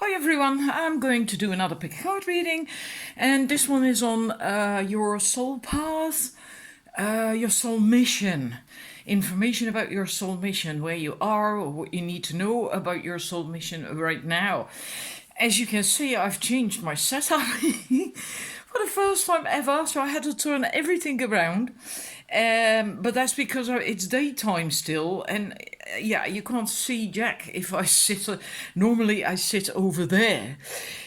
Hi everyone, I'm going to do another pick a card reading, and this one is on your soul path, your soul mission, information about your soul mission, where you are, or what you need to know about your soul mission right now. As you can see, I've changed my setup for the first time ever, so I had to turn everything around. But that's because it's daytime still, and yeah, you can't see Jack if I sit. Normally, I sit over there,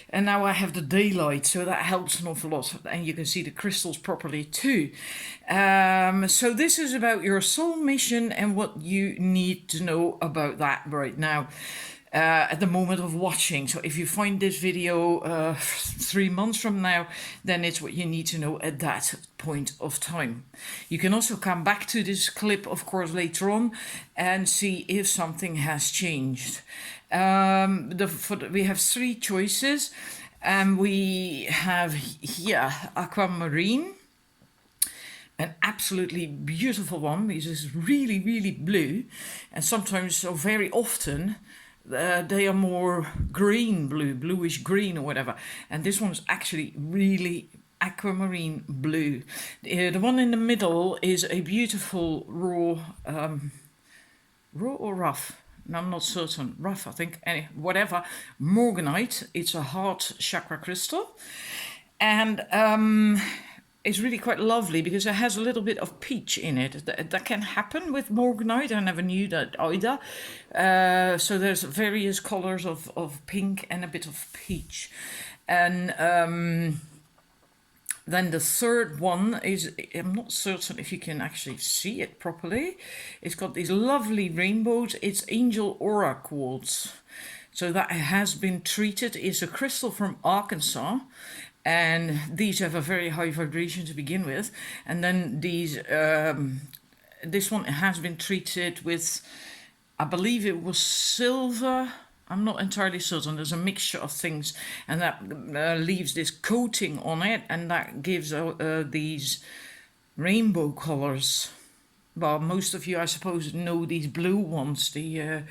and now I have the daylight, so that helps an awful lot, and you can see the crystals properly too. So this is about your soul mission and what you need to know about that right now. At the moment of watching. So if you find this video 3 months from now, then it's what you need to know at that point of time. You can also come back to this clip, of course, later on and see if something has changed. We have 3 choices, and we have here aquamarine, an absolutely beautiful one, because it's really, really blue, and sometimes, so very often, they are more green blue, bluish green or whatever, and this one's actually really aquamarine blue. The one in the middle is a beautiful raw or rough, no, I'm not certain, rough I think, whatever, morganite. It's a heart chakra crystal, and it's really quite lovely because it has a little bit of peach in it. That can happen with morganite. I never knew that either. So there's various colors of pink and a bit of peach. And then the third one is, I'm not certain if you can actually see it properly. It's got these lovely rainbows. It's angel aura quartz. So that has been treated. It's a crystal from Arkansas. And these have a very high vibration to begin with, and then these this one has been treated with, I believe it was silver, I'm not entirely certain, there's a mixture of things, and that leaves this coating on it, and that gives these rainbow colors. Well, most of you, I suppose, know these blue ones, the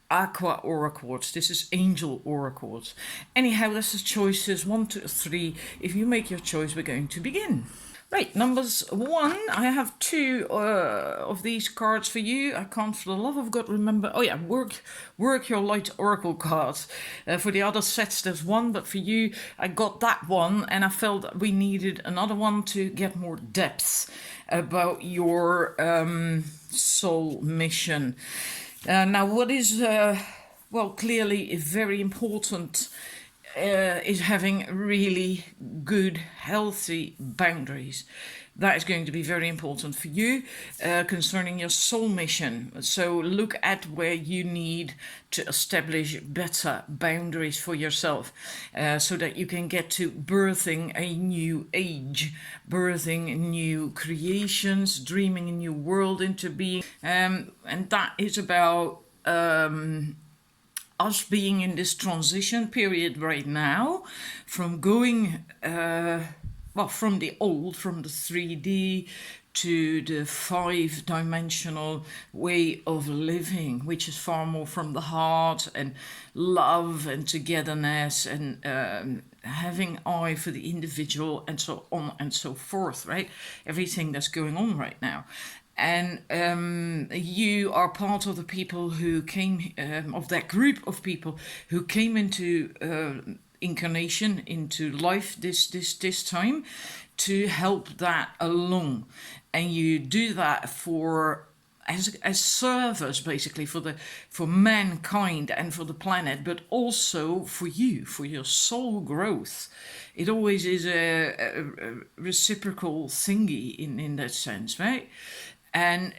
aqua aura quartz. This is angel aura quartz. Anyhow, this is choices 1 to 3. If you make your choice, we're going to begin. Right, numbers 1. I have 2 of these cards for you. I can't for the love of God remember. Oh yeah, work your light oracle cards. For the other sets there's 1, but for you I got that one, and I felt that we needed another one to get more depth about your soul mission. Now, what is, well, clearly very important is having really good, healthy boundaries. That is going to be very important for you concerning your soul mission. So look at where you need to establish better boundaries for yourself so that you can get to birthing a new age, birthing new creations, dreaming a new world into being. And that is about us being in this transition period right now from going from the old, from the 3D to the 5-dimensional way of living, which is far more from the heart and love and togetherness and having eye for the individual and so on and so forth, right? Everything that's going on right now. And you are part of the people who came, of that group of people who came into incarnation, into life this time to help that along. And you do that for as service, basically, for mankind and for the planet, but also for you, for your soul growth. It always is a reciprocal thingy in that sense, right? And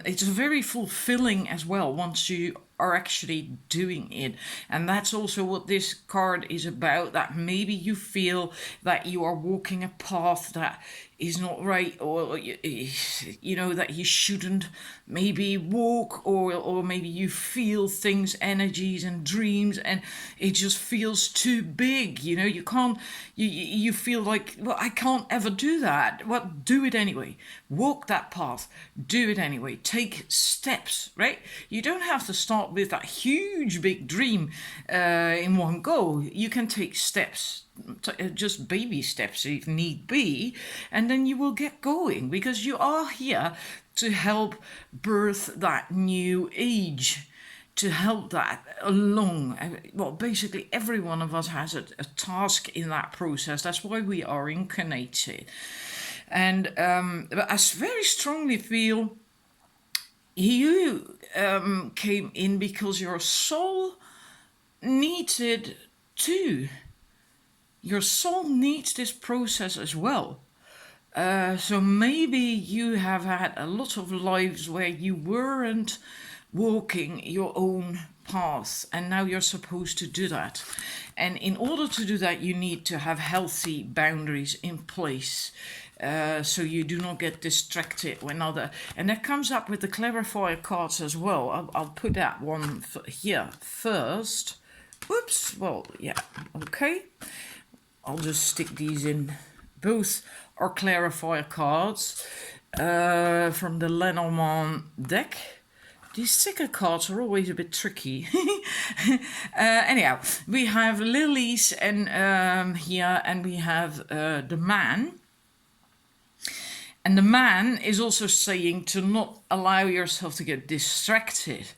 it's very fulfilling as well once you are actually doing it. And that's also what this card is about, that maybe you feel that you are walking a path that is not right, or you know that you shouldn't maybe walk, or maybe you feel things, energies and dreams, and it just feels too big. You know, you can't, you feel like, well, I can't ever do that. Well, do it anyway. Walk that path. Do it anyway. Take steps, right? You don't have to start with that huge big dream in one go. You can take steps, just baby steps if need be, and then you will get going, because you are here to help birth that new age, to help that along. Well, basically every one of us has a task in that process. That's why we are incarnated. And but I very strongly feel you came in because your soul needed to. Your soul needs this process as well. So maybe you have had a lot of lives where you weren't walking your own path, and now you're supposed to do that. And in order to do that, you need to have healthy boundaries in place. So you do not get distracted when other, and that comes up with the clarifier cards as well. I'll put that one here first. Whoops. Well, yeah. Okay. I'll just stick these in. Both are clarifier cards from the Lenormand deck. These sticker cards are always a bit tricky. Anyhow, we have lilies and here, and we have the man. And the man is also saying to not allow yourself to get distracted.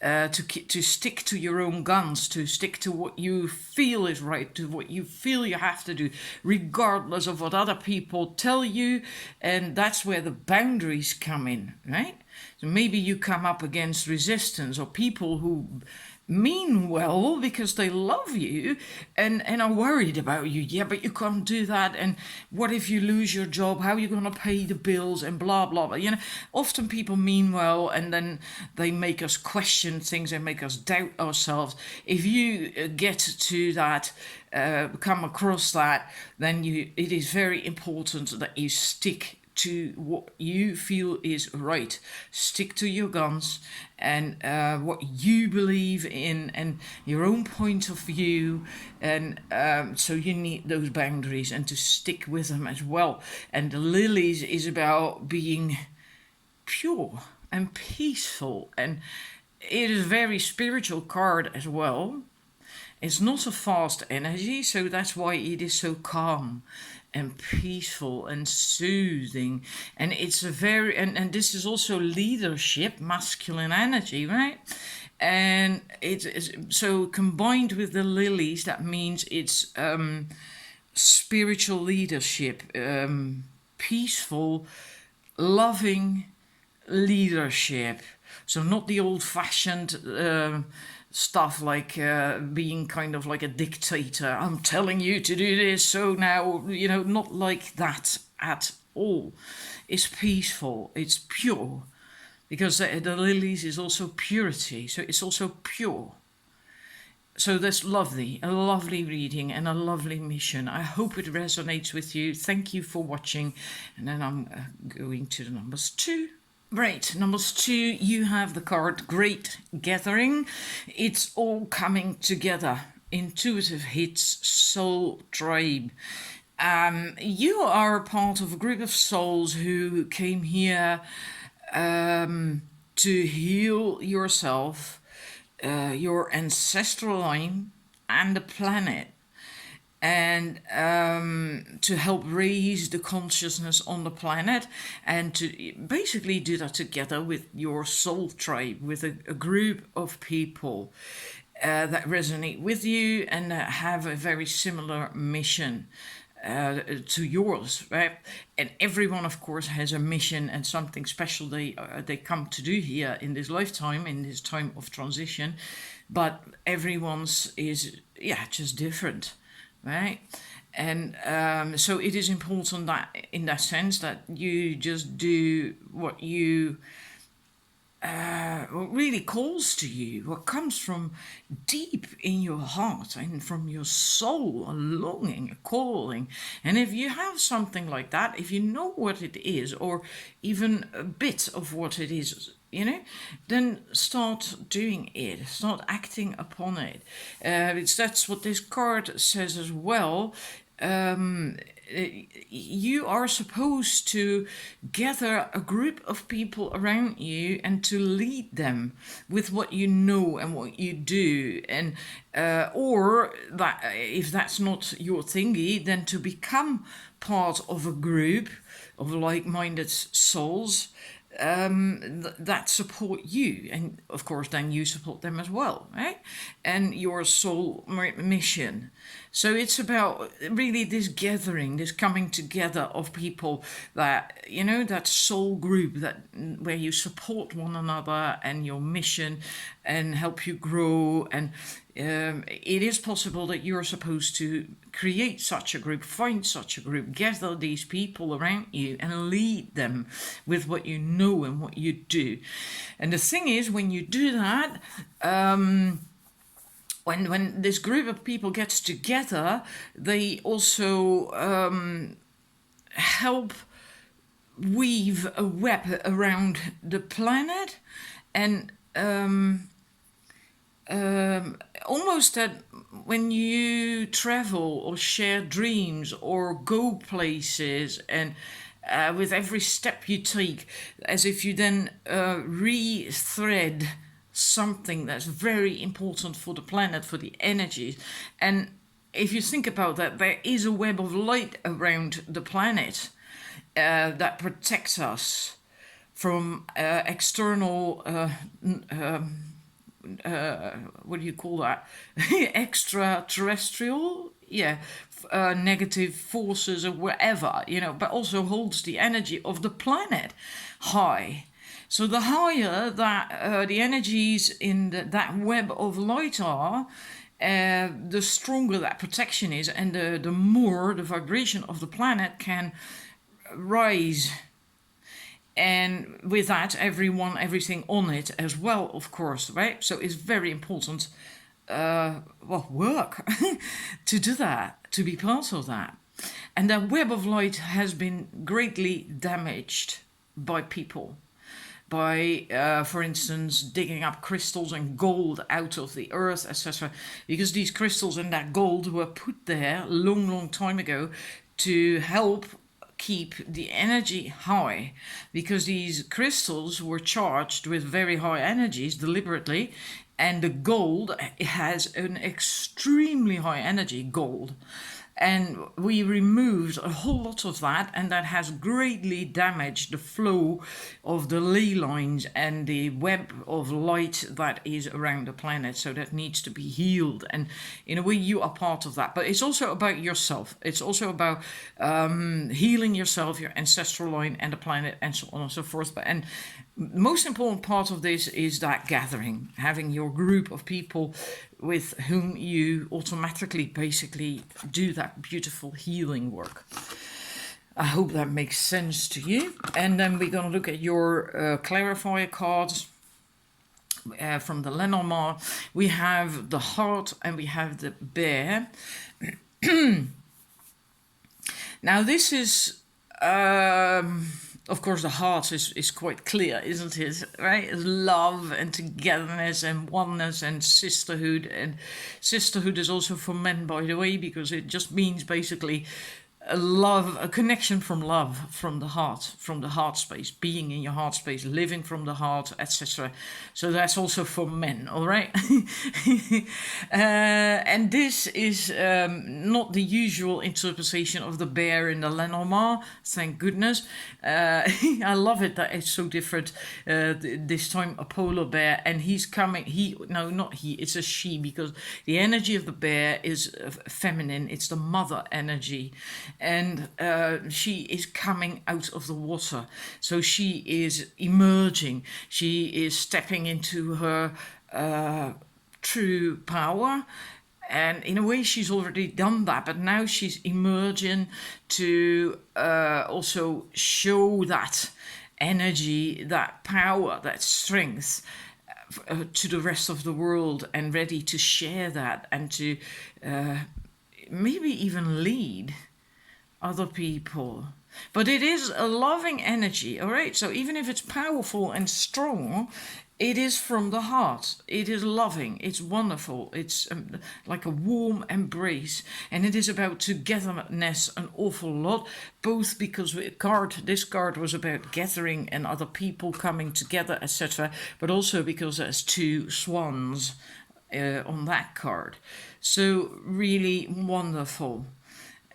To stick to your own guns, to stick to what you feel is right, to what you feel you have to do, regardless of what other people tell you. And that's where the boundaries come in, right? So maybe you come up against resistance, or people who mean well because they love you and are worried about you. Yeah, but you can't do that. And what if you lose your job? How are you going to pay the bills? And blah, blah, blah. You know, often people mean well, and then they make us question things and make us doubt ourselves. If you get to that, come across that, then it is very important that you stick to what you feel is right. Stick to your guns and what you believe in, and your own point of view. And so you need those boundaries and to stick with them as well. And the lilies is about being pure and peaceful, and it is a very spiritual card as well. It's not a fast energy, so that's why it is so calm and peaceful and soothing. And it's a very, and this is also leadership, masculine energy, right? And it's so combined with the lilies, that means it's spiritual leadership, peaceful, loving leadership. So not the old-fashioned stuff like being kind of like a dictator. I'm telling you to do this, so now, you know, not like that at all. It's peaceful, it's pure, because the lilies is also purity, so it's also pure. So that's lovely, a lovely reading and a lovely mission. I hope it resonates with you. Thank you for watching. And then I'm going to the numbers 2. Right, numbers 2, you have the card Great Gathering. It's all coming together. Intuitive hits, soul tribe. You are part of a group of souls who came here to heal yourself, your ancestral line, and the planet. And to help raise the consciousness on the planet, and to basically do that together with your soul tribe, with a group of people that resonate with you and have a very similar mission to yours, right? And everyone, of course, has a mission and something special they come to do here in this lifetime, in this time of transition. But everyone's is, just different. Right, and so it is important that, in that sense, that you just do what you what really calls to you, what comes from deep in your heart and from your soul, a longing, a calling. And if you have something like that, if you know what it is, or even a bit of what it is, then start doing it, start acting upon it. That's what this card says as well. You are supposed to gather a group of people around you and to lead them with what you know and what you do, and or that if that's not your thingy, then to become part of a group of like-minded souls that support you, and of course then you support them as well, right? And your soul mission. So it's about really this gathering, this coming together of people that, that soul group, that where you support one another and your mission and help you grow. And it is possible that you're supposed to create such a group, find such a group, gather these people around you and lead them with what you know and what you do. And the thing is, when you do that, when this group of people gets together, they also help weave a web around the planet, and almost that when you travel or share dreams or go places, and with every step you take, as if you then re-thread something that's very important for the planet, for the energies. And if you think about that, there is a web of light around the planet that protects us from external what do you call that? Extraterrestrial, negative forces or whatever, but also holds the energy of the planet high. So the higher that the energies in that web of light are, the stronger that protection is, and the more the vibration of the planet can rise. And with that, everything on it as well, of course, right? So it's very important, work to do that, to be part of that. And that web of light has been greatly damaged by people. By, for instance, digging up crystals and gold out of the earth, etc. Because these crystals and that gold were put there long time ago to help keep the energy high, because these crystals were charged with very high energies deliberately, and the gold has an extremely high energy, gold. And we removed a whole lot of that, and that has greatly damaged the flow of the ley lines and the web of light that is around the planet. So that needs to be healed, and in a way you are part of that. But it's also about yourself. It's also about healing yourself, your ancestral line, and the planet, and so on and so forth. And most important part of this is that gathering, having your group of people with whom you automatically basically do that beautiful healing work. I hope that makes sense to you. And then we're going to look at your clarifier cards from the Lenormand. We have the heart and we have the bear. Now this is... of course, the heart is quite clear, isn't it? Right? It's love and togetherness and oneness and sisterhood. And sisterhood is also for men, by the way, because it just means basically a connection from love, from the heart space, being in your heart space, living from the heart, etc. So that's also for men, all right? And this is not the usual interpretation of the bear in the Lenormand, thank goodness. I love it that it's so different. This time a polar bear, and he's coming, it's a she, because the energy of the bear is feminine, it's the mother energy. And she is coming out of the water. So she is emerging. She is stepping into her true power. And in a way, she's already done that. But now she's emerging to also show that energy, that power, that strength to the rest of the world, and ready to share that and to maybe even lead other people. But it is a loving energy, all right? So even if it's powerful and strong, it is from the heart. It is loving. It's wonderful. It's like a warm embrace. And it is about togetherness an awful lot, both because this card was about gathering and other people coming together, etc., but also because there's two swans on that card. So really wonderful.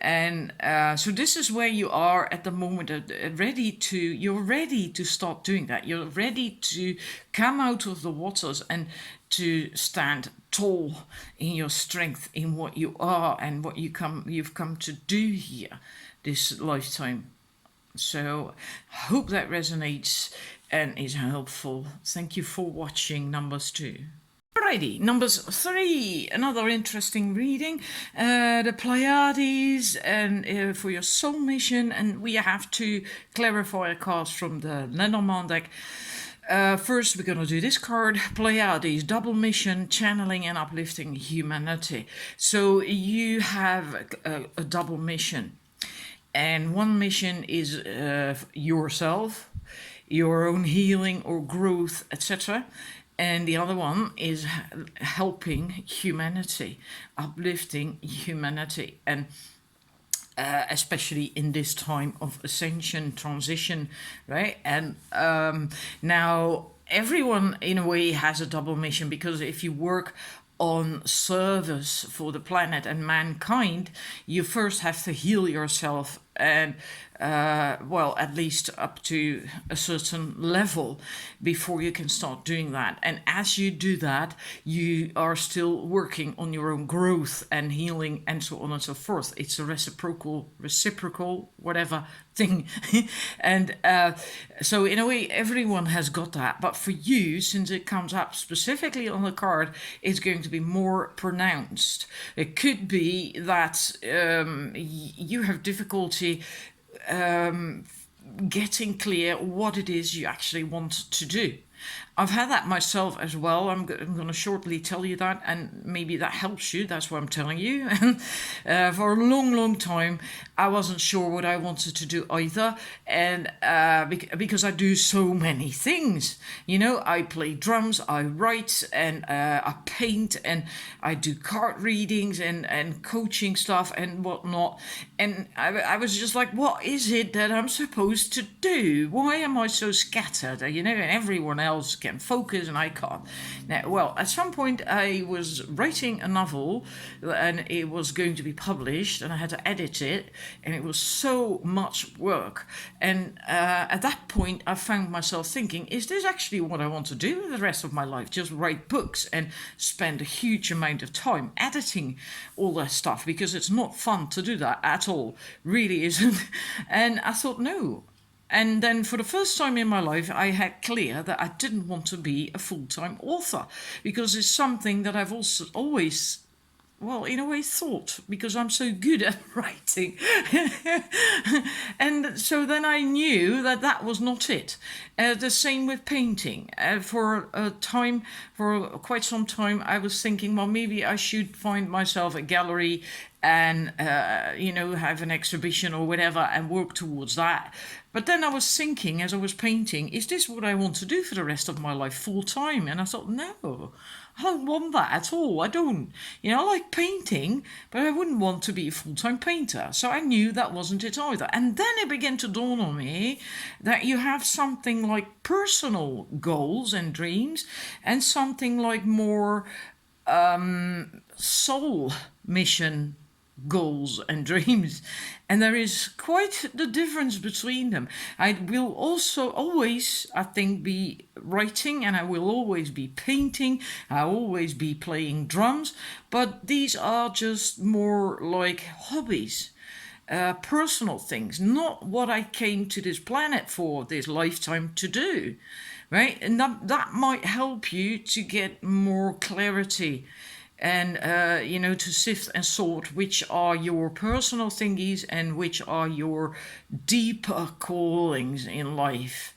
And so this is where you are at the moment, you're ready to start doing that. You're ready to come out of the waters and to stand tall in your strength, in what you are and what you've come to do here this lifetime. So hope that resonates and is helpful. Thank you for watching numbers 2. Alrighty, numbers 3, another interesting reading. The Pleiades and for your soul mission, and we have to clarify a card from the Lenormand deck. First, we're going to do this card, Pleiades, double mission, channeling and uplifting humanity. So you have a double mission, and one mission is yourself, your own healing or growth, etc., and the other one is helping humanity, uplifting humanity, and especially in this time of ascension, transition, right? And now everyone in a way has a double mission, because if you work on service for the planet and mankind, you first have to heal yourself, and well, at least up to a certain level before you can start doing that. And as you do that, you are still working on your own growth and healing and so on and so forth. It's a reciprocal, whatever thing. And so in a way, everyone has got that. But for you, since it comes up specifically on the card, it's going to be more pronounced. It could be that you have difficulty getting clear what it is you actually want to do. I've had that myself as well. I'm going to shortly tell you that, and maybe that helps you. That's what I'm telling you. For a long time, I wasn't sure what I wanted to do either, and because I do so many things. You know, I play drums, I write, and I paint, and I do card readings and coaching stuff and whatnot. And I was just like, what is it that I'm supposed to do? Why am I so scattered? You know, and everyone else can focus and I can't. Now, well, at some point I was writing a novel and it was going to be published, and I had to edit it, and it was so much work. And at that point I found myself thinking, is this actually what I want to do with the rest of my life? Just write books and spend a huge amount of time editing all that stuff, because it's not fun to do that at all, really isn't. And I thought, no. And then for the first time in my life, I had clear that I didn't want to be a full-time author, because it's something that I've also always, well, in a way thought, because I'm so good at writing. And so then I knew that that was not it. The same with painting. For quite some time, I was thinking, well, maybe I should find myself a gallery and, have an exhibition or whatever and work towards that. But then I was thinking, as I was painting, is this what I want to do for the rest of my life full time? And I thought, no, I don't want that at all. I don't. I like painting, but I wouldn't want to be a full-time painter. So I knew that wasn't it either. And then it began to dawn on me that you have something like personal goals and dreams, and something like more soul mission goals and dreams, and there is quite the difference between them. I will also always, I think, be writing, and I will always be painting, I'll always be playing drums, but these are just more like hobbies, personal things, not what I came to this planet for, this lifetime, to do, right? And that might help you to get more clarity and to sift and sort which are your personal thingies and which are your deeper callings in life.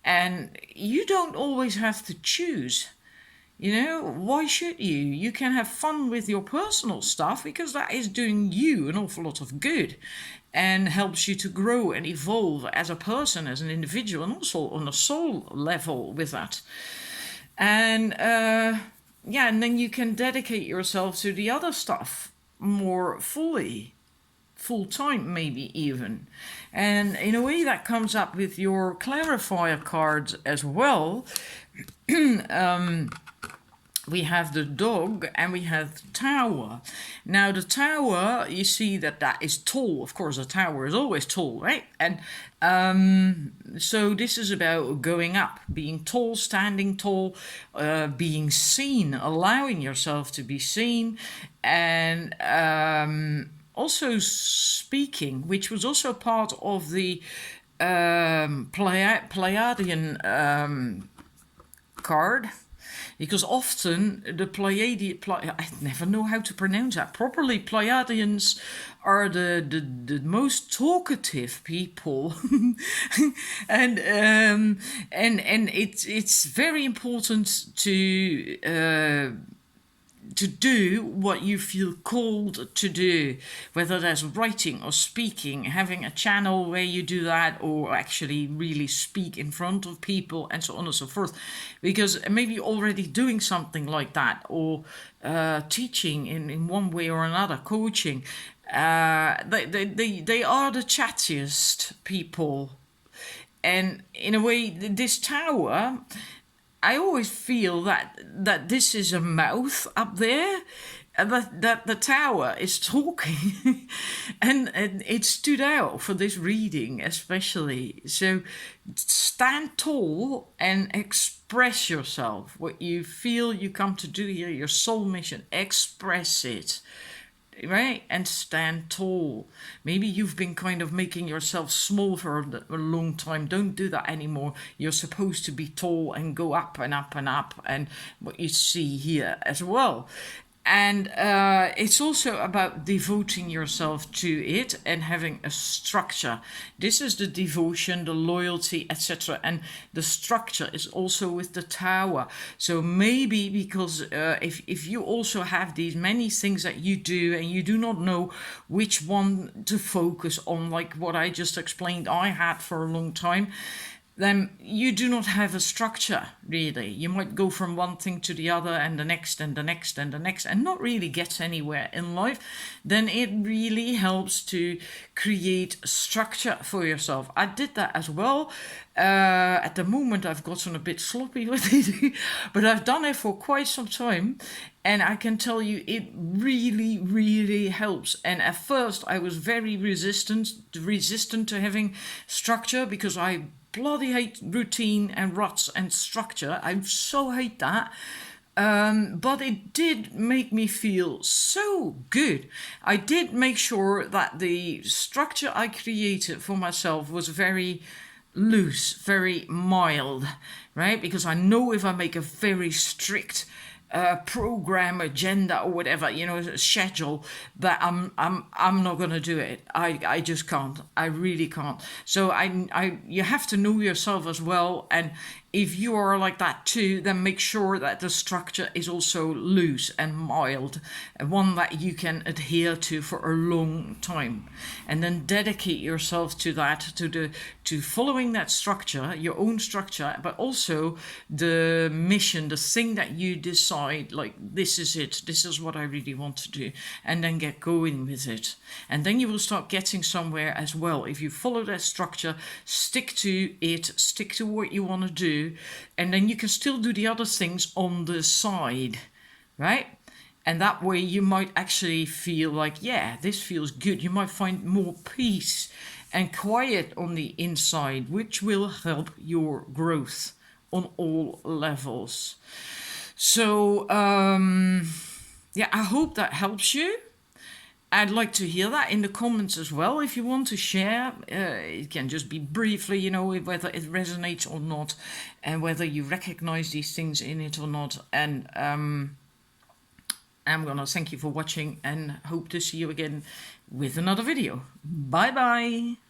And you don't always have to choose. Why should you? You can have fun with your personal stuff because that is doing you an awful lot of good and helps you to grow and evolve as a person, as an individual, and also on a soul level with that. And and then you can dedicate yourself to the other stuff more fully, full time, maybe even. And in a way, that comes up with your clarifier cards as well. We have the dog and we have the tower. Now the tower, you see that is tall. Of course, a tower is always tall, right? And so this is about going up, being tall, standing tall, being seen, allowing yourself to be seen, and also speaking, which was also part of the Pleiadian card. Because often the I never know how to pronounce that properly. Pleiadians are the most talkative people, and it's very important to do what you feel called to do, whether that's writing or speaking, having a channel where you do that, or actually really speak in front of people, and so on and so forth. Because maybe you're already doing something like that, or teaching in one way or another, coaching. They are the chattiest people. And in a way, this tower, I always feel that this is a mouth up there, and that the tower is talking, and it stood out for this reading especially. So stand tall and express yourself. What you feel you come to do here, your soul mission, express it. Right? And stand tall. Maybe you've been kind of making yourself small for a long time. Don't do that anymore. You're supposed to be tall and go up and up and up, and what you see here as well. And it's also about devoting yourself to it and having a structure. This is the devotion, the loyalty, etc. And the structure is also with the tower. So maybe because if you also have these many things that you do and you do not know which one to focus on, like what I just explained I had for a long time, then you do not have a structure, really. You might go from one thing to the other and the next and the next and the next and not really get anywhere in life. Then it really helps to create structure for yourself. I did that as well. At the moment, I've gotten a bit sloppy with it, but I've done it for quite some time. And I can tell you, it really, really helps. And at first, I was very resistant to having structure because I bloody hate routine and ruts and structure. I so hate that. But it did make me feel so good. I did make sure that the structure I created for myself was very loose, very mild, right? Because I know if I make a very strict program, agenda, or whatever, schedule, that I'm not gonna do it. I just can't. I really can't. So you have to know yourself as well, and if you are like that too, then make sure that the structure is also loose and mild, and one that you can adhere to for a long time. And then dedicate yourself to that, to following that structure, your own structure, but also the mission, the thing that you decide, like, this is it, this is what I really want to do, and then get going with it. And then you will start getting somewhere as well. If you follow that structure, stick to it, stick to what you want to do, and then you can still do the other things on the side, right? And that way you might actually feel like, yeah, this feels good. You might find more peace and quiet on the inside, which will help your growth on all levels. So, I hope that helps you. I'd like to hear that in the comments as well. If you want to share, it can just be briefly, whether it resonates or not, and whether you recognize these things in it or not. And I'm gonna thank you for watching and hope to see you again with another video. Bye bye.